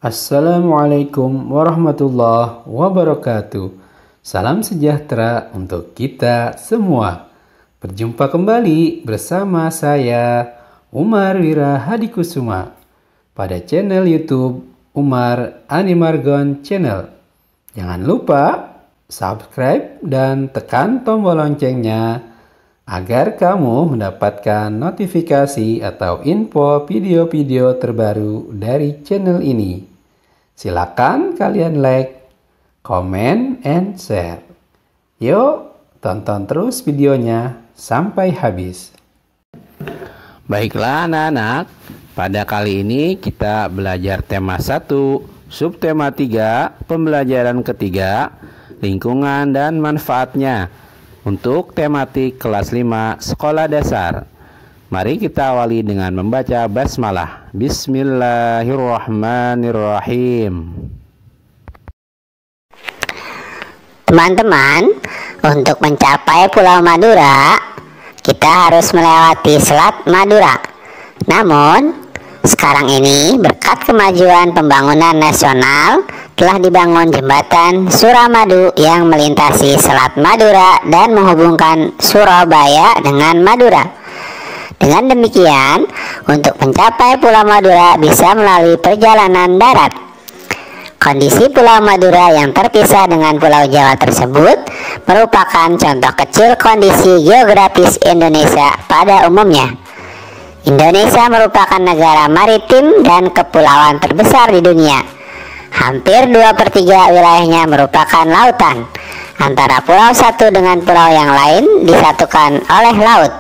Assalamualaikum warahmatullahi wabarakatuh. Salam sejahtera untuk kita semua. Berjumpa kembali bersama saya Umar Wira Hadikusuma pada channel YouTube Umar Animargon Channel. Jangan lupa subscribe dan tekan tombol loncengnya agar kamu mendapatkan notifikasi atau info video-video terbaru dari channel ini. Silakan kalian like, comment, and share. Yuk, tonton terus videonya sampai habis. Baiklah anak-anak, pada kali ini kita belajar tema 1, subtema 3, pembelajaran ketiga, lingkungan dan manfaatnya untuk tematik kelas 5 sekolah dasar. Mari kita awali dengan membaca basmalah. Bismillahirrahmanirrahim. Teman-teman, untuk mencapai Pulau Madura, kita harus melewati Selat Madura. Namun, sekarang ini berkat kemajuan pembangunan nasional, telah dibangun jembatan Suramadu yang melintasi Selat Madura dan menghubungkan Surabaya dengan Madura. Dengan demikian, untuk mencapai Pulau Madura bisa melalui perjalanan darat. Kondisi Pulau Madura yang terpisah dengan Pulau Jawa tersebut merupakan contoh kecil kondisi geografis Indonesia pada umumnya. Indonesia merupakan negara maritim dan kepulauan terbesar di dunia. Hampir 2/3 wilayahnya merupakan lautan. Antara pulau satu dengan pulau yang lain disatukan oleh laut.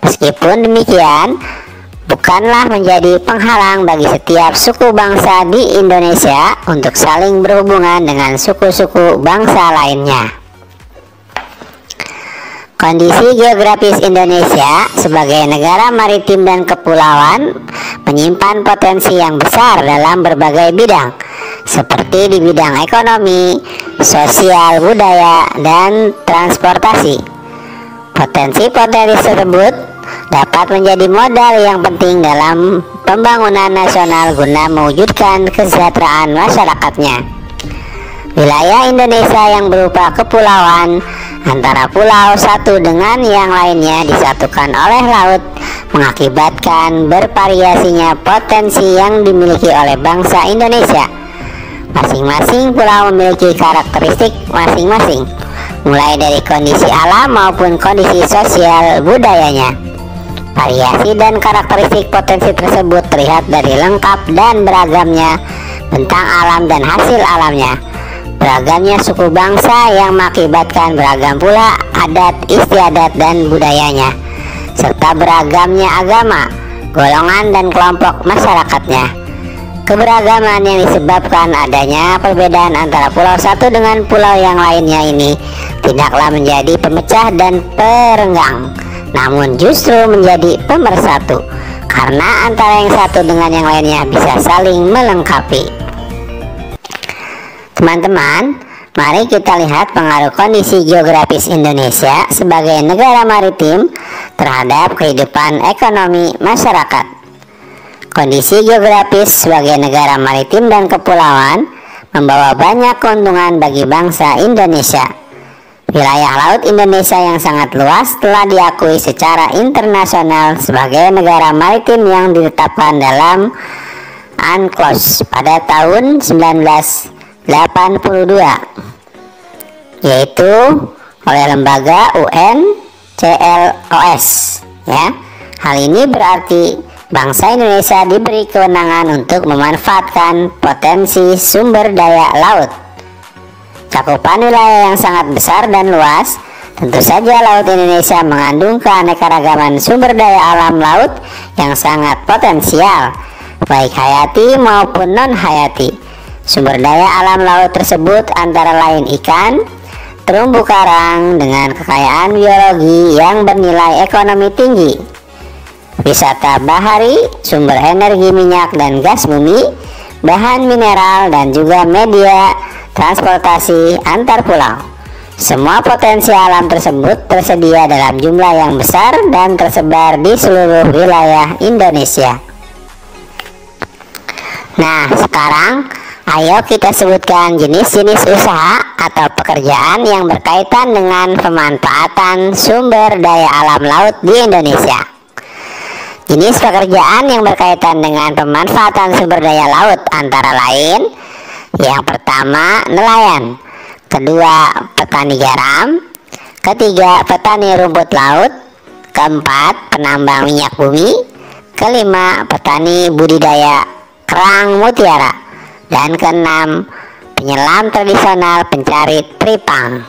Meskipun demikian, bukanlah menjadi penghalang bagi setiap suku bangsa di Indonesia untuk saling berhubungan dengan suku-suku bangsa lainnya. Kondisi geografis Indonesia sebagai negara maritim dan kepulauan menyimpan potensi yang besar dalam berbagai bidang, seperti di bidang ekonomi, sosial, budaya, dan transportasi. Potensi-potensi tersebut dapat menjadi modal yang penting dalam pembangunan nasional guna mewujudkan kesejahteraan masyarakatnya. Wilayah Indonesia yang berupa kepulauan antara pulau satu dengan yang lainnya disatukan oleh laut mengakibatkan bervariasinya potensi yang dimiliki oleh bangsa Indonesia. Masing-masing pulau memiliki karakteristik masing-masing, mulai dari kondisi alam maupun kondisi sosial budayanya. Variasi dan karakteristik potensi tersebut terlihat dari lengkap dan beragamnya bentang alam dan hasil alamnya, beragamnya suku bangsa yang mengakibatkan beragam pula adat istiadat dan budayanya, serta beragamnya agama, golongan dan kelompok masyarakatnya. Keberagaman yang disebabkan adanya perbedaan antara pulau satu dengan pulau yang lainnya ini tidaklah menjadi pemecah dan perenggang, namun justru menjadi pemersatu, karena antara yang satu dengan yang lainnya bisa saling melengkapi. Teman-teman, mari kita lihat pengaruh kondisi geografis Indonesia sebagai negara maritim terhadap kehidupan ekonomi masyarakat. Kondisi geografis sebagai negara maritim dan kepulauan membawa banyak keuntungan bagi bangsa Indonesia. Wilayah laut Indonesia yang sangat luas telah diakui secara internasional sebagai negara maritim yang ditetapkan dalam UNCLOS pada tahun 1982, yaitu oleh lembaga UNCLOS. Hal ini berarti bangsa Indonesia diberi kewenangan untuk memanfaatkan potensi sumber daya laut. Cakupan wilayah yang sangat besar dan luas, tentu saja laut Indonesia mengandung keanekaragaman sumber daya alam laut yang sangat potensial, baik hayati maupun non-hayati. Sumber daya alam laut tersebut antara lain ikan, terumbu karang dengan kekayaan biologi yang bernilai ekonomi tinggi, wisata bahari, sumber energi minyak dan gas bumi, bahan mineral, dan juga media transportasi antar pulau. Semua potensi alam tersebut tersedia dalam jumlah yang besar dan tersebar di seluruh wilayah Indonesia. Nah, sekarang ayo kita sebutkan jenis-jenis usaha atau pekerjaan yang berkaitan dengan pemanfaatan sumber daya alam laut di Indonesia. Jenis pekerjaan yang berkaitan dengan pemanfaatan sumber daya laut antara lain: yang pertama, nelayan; kedua, petani garam; ketiga, petani rumput laut; keempat, penambang minyak bumi; kelima, petani budidaya kerang mutiara; dan keenam, penyelam tradisional pencari tripang.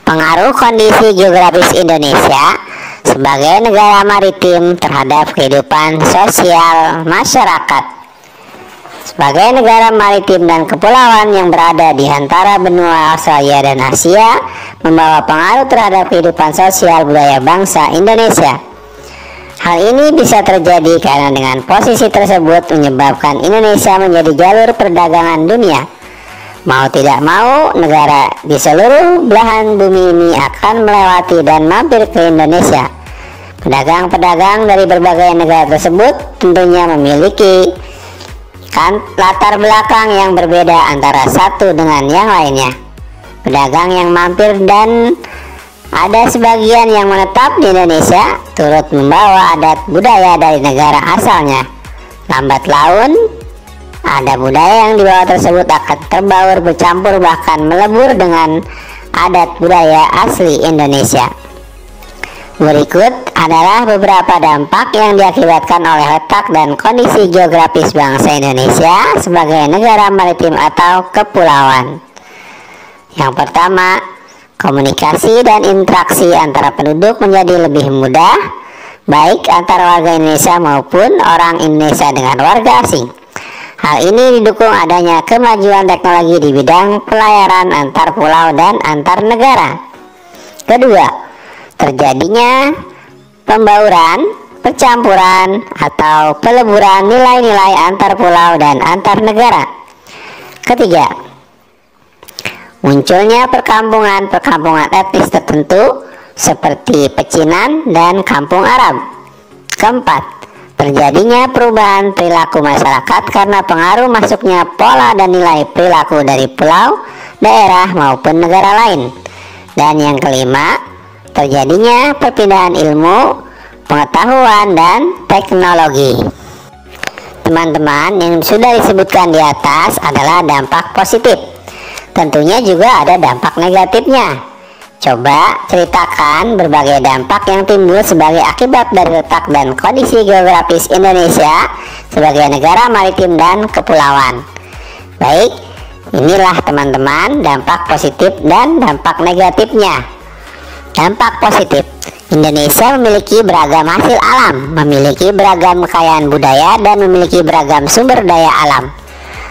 Pengaruh kondisi geografis Indonesia sebagai negara maritim terhadap kehidupan sosial masyarakat. Sebagai negara maritim dan kepulauan yang berada di antara benua Australia dan Asia, membawa pengaruh terhadap kehidupan sosial budaya bangsa Indonesia. Hal ini bisa terjadi karena dengan posisi tersebut menyebabkan Indonesia menjadi jalur perdagangan dunia. Mau tidak mau, negara di seluruh belahan bumi ini akan melewati dan mampir ke Indonesia. Pedagang-pedagang dari berbagai negara tersebut tentunya memiliki latar belakang yang berbeda antara satu dengan yang lainnya. Pedagang yang mampir dan ada sebagian yang menetap di Indonesia turut membawa adat budaya dari negara asalnya. Lambat laun, ada budaya yang dibawa tersebut akan terbaur, bercampur, bahkan melebur dengan adat budaya asli Indonesia. Berikut adalah beberapa dampak yang diakibatkan oleh letak dan kondisi geografis bangsa Indonesia sebagai negara maritim atau kepulauan. Yang pertama, komunikasi dan interaksi antara penduduk menjadi lebih mudah, baik antara warga Indonesia maupun orang Indonesia dengan warga asing. Hal ini didukung adanya kemajuan teknologi di bidang pelayaran antar pulau dan antar negara. Kedua, terjadinya pembauran, percampuran, atau peleburan nilai-nilai antar pulau dan antar negara. Ketiga, munculnya perkampungan etnis tertentu seperti pecinan dan kampung Arab. Keempat, terjadinya perubahan perilaku masyarakat karena pengaruh masuknya pola dan nilai perilaku dari pulau, daerah maupun negara lain. Dan yang kelima, terjadinya perpindahan ilmu, pengetahuan, dan teknologi. Teman-teman, yang sudah disebutkan di atas adalah dampak positif. Tentunya juga ada dampak negatifnya. Coba ceritakan berbagai dampak yang timbul sebagai akibat dari letak dan kondisi geografis Indonesia sebagai negara maritim dan kepulauan. Baik, inilah teman-teman dampak positif dan dampak negatifnya. Dampak positif: Indonesia memiliki beragam hasil alam, memiliki beragam kekayaan budaya, dan memiliki beragam sumber daya alam.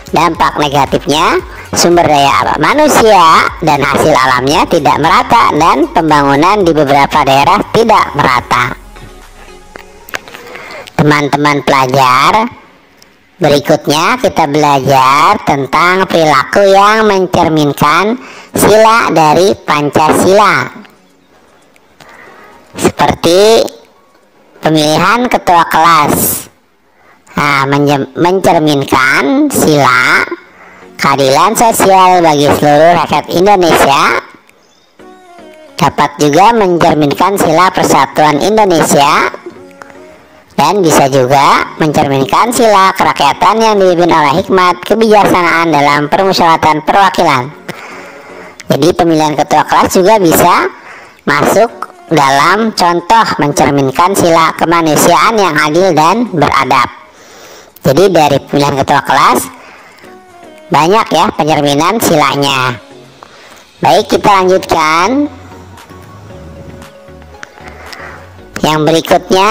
Dampak negatifnya: sumber daya alam manusia dan hasil alamnya tidak merata dan pembangunan di beberapa daerah tidak merata. Teman-teman pelajar, berikutnya kita belajar tentang perilaku yang mencerminkan sila dari Pancasila. Seperti pemilihan ketua kelas. Nah, mencerminkan sila keadilan sosial bagi seluruh rakyat Indonesia. Dapat juga mencerminkan sila persatuan Indonesia, dan bisa juga mencerminkan sila kerakyatan yang dipimpin oleh hikmat kebijaksanaan dalam permusyawaratan perwakilan. Jadi pemilihan ketua kelas juga bisa masuk dalam contoh mencerminkan sila kemanusiaan yang adil dan beradab. Jadi dari pemilihan ketua kelas banyak ya pencerminan silanya. Baik, kita lanjutkan. Yang berikutnya,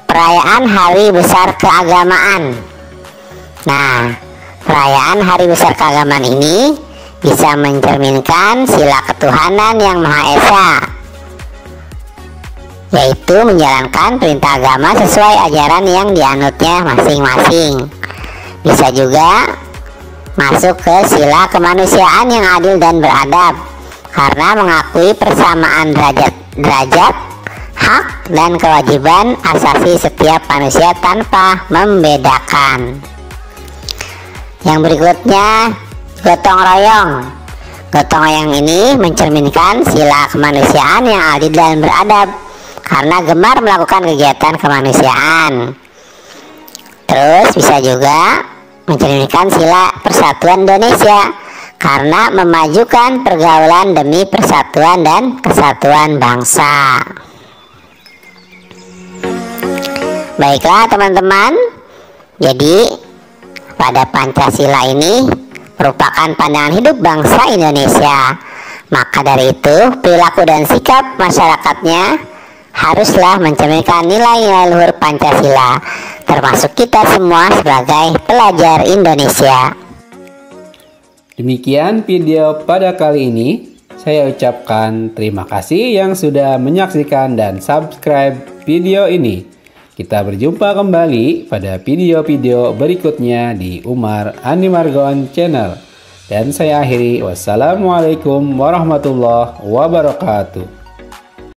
perayaan Hari Besar Keagamaan. Nah, perayaan Hari Besar Keagamaan ini bisa mencerminkan sila ketuhanan yang Maha Esa, yaitu menjalankan perintah agama sesuai ajaran yang dianutnya masing-masing. Bisa juga masuk ke sila kemanusiaan yang adil dan beradab, karena mengakui persamaan derajat, hak dan kewajiban asasi setiap manusia tanpa membedakan. Yang berikutnya, gotong royong. Gotong royong ini mencerminkan sila kemanusiaan yang adil dan beradab karena gemar melakukan kegiatan kemanusiaan. Terus bisa juga mencerminkan sila persatuan Indonesia karena memajukan pergaulan demi persatuan dan kesatuan bangsa. Baiklah teman-teman, jadi pada Pancasila ini merupakan pandangan hidup bangsa Indonesia. Maka dari itu, perilaku dan sikap masyarakatnya haruslah mencerminkan nilai-nilai luhur Pancasila, termasuk kita semua sebagai pelajar Indonesia. Demikian video pada kali ini. Saya ucapkan terima kasih yang sudah menyaksikan dan subscribe video ini. Kita berjumpa kembali pada video-video berikutnya di Umar Andi Margon Channel. Dan saya akhiri, wassalamualaikum warahmatullahi wabarakatuh.